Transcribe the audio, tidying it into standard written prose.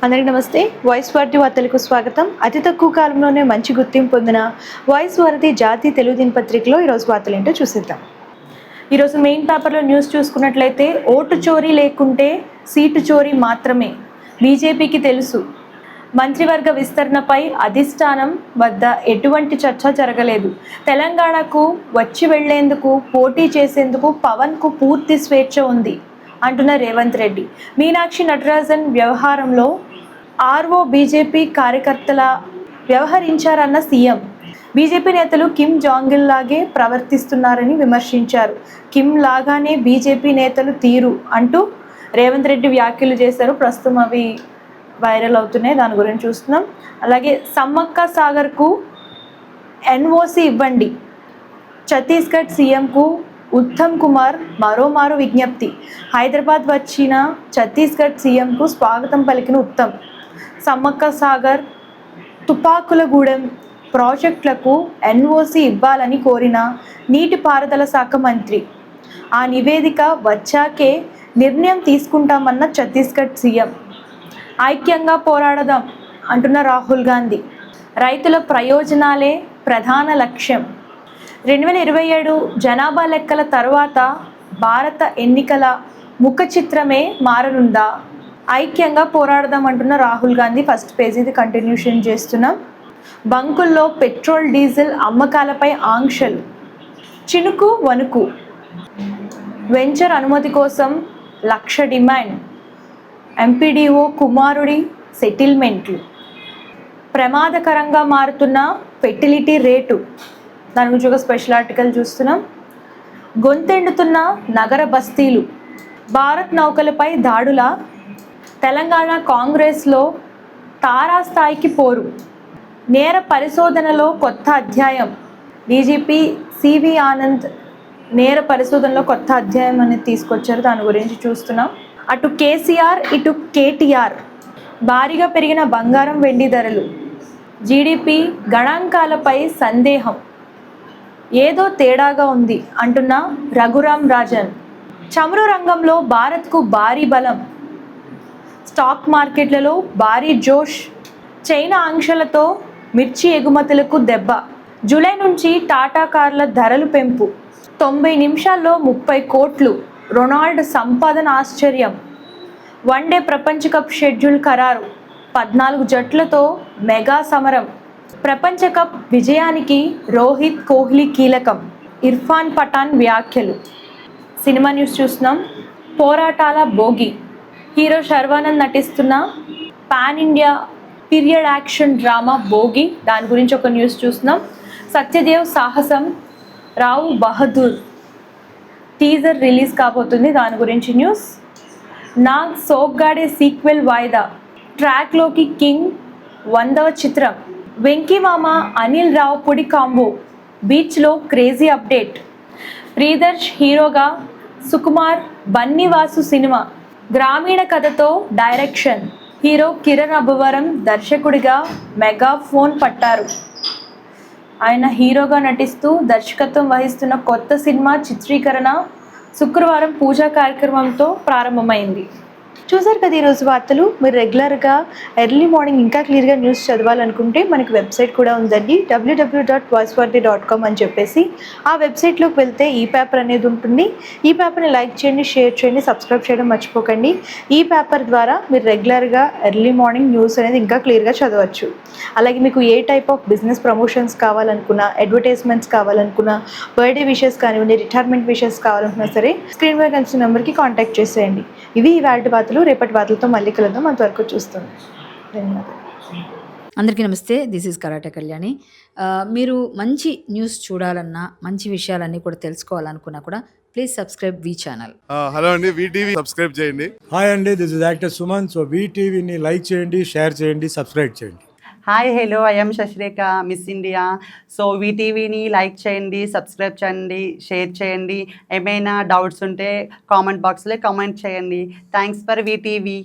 అందరికీ నమస్తే. వాయిస్ వారధి వార్తలకు స్వాగతం. అతి తక్కువ కాలంలోనే మంచి గుర్తింపు పొందిన వాయిస్ వారధి జాతీయ తెలుగు దినపత్రికలో ఈరోజు వార్తలు ఏంటో చూసేద్దాం. ఈరోజు మెయిన్ పేపర్లో న్యూస్ చూసుకున్నట్లయితే ఓటు చోరీ లేకుంటే సీటు చోరీ మాత్రమే బీజేపీకి తెలుసు. మంత్రివర్గ విస్తరణపై అధిష్టానం వద్ద ఎటువంటి చర్చ జరగలేదు. తెలంగాణకు వచ్చి వెళ్లేందుకు పోటీ చేసేందుకు పవన్కు పూర్తి స్వేచ్ఛ ఉంది అంటున్న రేవంత్ రెడ్డి. మీనాక్షి నటరాజన్ వ్యవహారంలో ఆర్ఓ బీజేపీ కార్యకర్తల వ్యవహరించారన్న సీఎం. బీజేపీ నేతలు కిమ్ జాంగ్ ఇల్ లాగే ప్రవర్తిస్తున్నారని విమర్శించారు. కిమ్ లాగానే బీజేపీ నేతలు తీరు అంటూ రేవంత్ రెడ్డి వ్యాఖ్యలు చేశారు. ప్రస్తుతం అవి వైరల్ అవుతున్నాయి, దాని గురించి చూస్తున్నాం. అలాగే సమ్మక్క సాగర్కు ఎన్ఓసి ఇవ్వండి, ఛత్తీస్గఢ్ సీఎంకు ఉత్తమ్ కుమార్ మరోమారు విజ్ఞప్తి. హైదరాబాద్ వచ్చిన ఛత్తీస్గఢ్ సీఎంకు స్వాగతం పలికిన ఉత్తమ్. సమ్మక్క సాగర్, తుపాకులగూడెం ప్రాజెక్టులకు ఎన్ఓసి ఇవ్వాలని కోరిన నీటిపారుదల శాఖ మంత్రి. ఆ నివేదిక వచ్చాకే నిర్ణయం తీసుకుంటామన్న ఛత్తీస్గఢ్ సీఎం. ఐక్యంగా పోరాడదాం అంటున్న రాహుల్ గాంధీ. రైతుల ప్రయోజనాలే ప్రధాన లక్ష్యం. 2027 జనాభా లెక్కల తర్వాత భారత ఎన్నికల ముఖ చిత్రమే మారనుందా? ఐక్యంగా పోరాడదాం అంటున్న రాహుల్ గాంధీ. ఫస్ట్ పేజీ ఇది కంటిన్యూషన్ చేస్తున్నాం. బంకుల్లో పెట్రోల్ డీజిల్ అమ్మకాలపై ఆంక్షలు. చినుకు వణుకు. వెంచర్ అనుమతి కోసం 1,00,000 డిమాండ్. ఎంపీడీఓ కుమారుడి సెటిల్మెంట్లు. ప్రమాదకరంగా మారుతున్న ఫెర్టిలిటీ రేటు, దాని గురించి ఒక స్పెషల్ ఆర్టికల్ చూస్తున్నాం. గొంతెండుతున్న నగర బస్తీలు. భారత్ నౌకలపై దాడుల. తెలంగాణ కాంగ్రెస్లో తారాస్థాయికి పోరు. నేర పరిశోధనలో కొత్త అధ్యాయం. డీజీపీ సివి ఆనంద్ నేర పరిశోధనలో కొత్త అధ్యాయం అనేది తీసుకొచ్చారు, దాని గురించి చూస్తున్నాం. అటు కేసీఆర్ ఇటు కేటీఆర్. భారీగా పెరిగిన బంగారం వెండి ధరలు. జీడిపి గణాంకాలపై సందేహం. ఏదో తేడాగా ఉంది అంటున్న రఘురామ్ రాజన్. చమురు రంగంలో భారత్కు భారీ బలం. స్టాక్ మార్కెట్లలో భారీ జోష్. చైనా ఆంక్షలతో మిర్చి ఎగుమతులకు దెబ్బ. జూలై నుంచి టాటా కార్ల ధరలు పెంపు. 90 నిమిషాల్లో 30 కోట్లు. రొనాల్డ్ సంపాదన ఆశ్చర్యం. వన్డే ప్రపంచ కప్ షెడ్యూల్ ఖరారు. 14 జట్లతో మెగా సమరం. ప్రపంచ కప్ విజయానికి రోహిత్ కోహ్లీ కీలకం. ఇర్ఫాన్ పఠాన్ వ్యాఖ్యలు. సినిమా న్యూస్ చూస్తున్నాం. పోరాటాల భోగి. హీరో శర్వానంద్ నటిస్తున్న pan India period action drama Bhogi, దాని గురించి ఒక న్యూస్ చూస్తున్నాం. సత్యదేవ్ సాహసం, రావు బహదూర్ టీజర్ రిలీజ్ కాబోతుంది, దాని గురించి న్యూస్. నాగ్ సోగ్గాడే సీక్వెల్ వాయిదా. ట్రాక్లోకి కింగ్ 100వ చిత్రం. వెంకీమామ అనిల్ రావుపూడి కాంబో. బీచ్లో క్రేజీ అప్డేట్. ప్రియదర్శ్ హీరోగా సుకుమార్ బన్నీవాసు సినిమా. గ్రామీణ కథతో డైరెక్షన్. హీరో కిరణ్ అబ్బవరం దర్శకుడిగా మెగాఫోన్ పట్టారు. ఆయన హీరోగా నటిస్తూ దర్శకత్వం వహిస్తున్న కొత్త సినిమా చిత్రీకరణ శుక్రవారం పూజా కార్యక్రమంతో ప్రారంభమైంది. చూసారు కదా ఈరోజు వార్తలు. మీరు రెగ్యులర్గా ఎర్లీ మార్నింగ్ ఇంకా క్లియర్గా న్యూస్ చదవాలనుకుంటే మనకి వెబ్సైట్ కూడా ఉందండి, www.voicevarthi.com అని చెప్పేసి. ఆ వెబ్సైట్లోకి వెళ్తే ఈ పేపర్ అనేది ఉంటుంది. ఈ పేపర్ని లైక్ చేయండి, షేర్ చేయండి, సబ్స్క్రైబ్ చేయడం మర్చిపోకండి. ఈ పేపర్ ద్వారా మీరు రెగ్యులర్గా ఎర్లీ మార్నింగ్ న్యూస్ అనేది ఇంకా క్లియర్గా చదవచ్చు. అలాగే మీకు ఏ టైప్ ఆఫ్ బిజినెస్ ప్రమోషన్స్ కావాలనుకున్నా, అడ్వర్టైజ్మెంట్స్ కావాలనుకున్నా, బర్త్డే విషెస్ కానివ్వండి, రిటైర్మెంట్ విషెస్ కావాలనుకున్నా సరే స్క్రీన్ మీద కనిపించిన నెంబర్కి కాంటాక్ట్ చేసేయండి. ఇవి ఇవాల్టి వార్తలు. రేపటి వార్తలతో మళ్ళీ కలుద్దాం. అంతవరకు చూస్తాను. ధన్యవాదాలు. అందరికీ నమస్తే. This is karate Kalyani. మీరు మంచి న్యూస్ చూడాలన్నా, మంచి విషయాలన్నీ కూడా తెలుసుకోవాలనుకున్నా కూడా please subscribe V channel. Hello అండి, వీటీవీ సబ్స్క్రైబ్ చేయండి. హాయ్ అండి, this is actor Suman. So వీటీవీని లైక్ చేయండి, షేర్ చేయండి, సబ్స్క్రైబ్ చేయండి. Hi hello, I'm Shashirekha, Miss India. So వీటీవీని లైక్ చేయండి, సబ్స్క్రైబ్ చేయండి, షేర్ చేయండి. ఏమైనా డౌట్స్ ఉంటే కామెంట్ బాక్స్లో కామెంట్ చేయండి. Thanks for VTV.